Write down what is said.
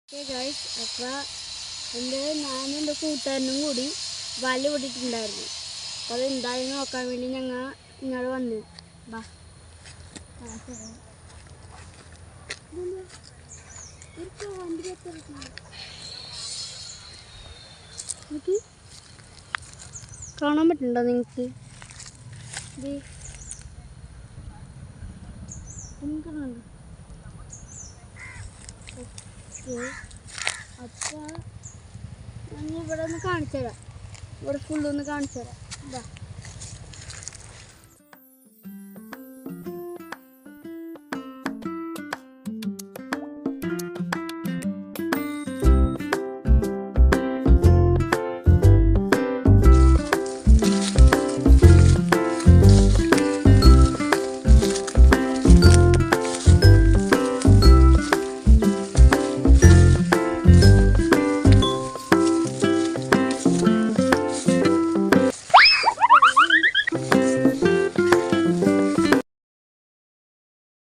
Okay guys, അപ്പോൾ ഞാനും എൻ്റെ കൂട്ടുകാരനും കൂടി വല വിട്ടിട്ടുണ്ടായിരുന്നു. അപ്പോൾ അത് എന്തായാലും നോക്കാൻ വേണ്ടി ഞങ്ങൾ ഇങ്ങോട്ട് വന്നു. ബാ കാണാൻ പറ്റുന്നുണ്ടോ നിങ്ങൾക്ക്? കാണുന്നുണ്ടോ? അപ്പോൾ ഞാൻ ഇവിടെ ഒന്ന് കാണിച്ചു തരാം. ഇവിടെ ഫുള്ളൊന്ന് കാണിച്ചു തരാം.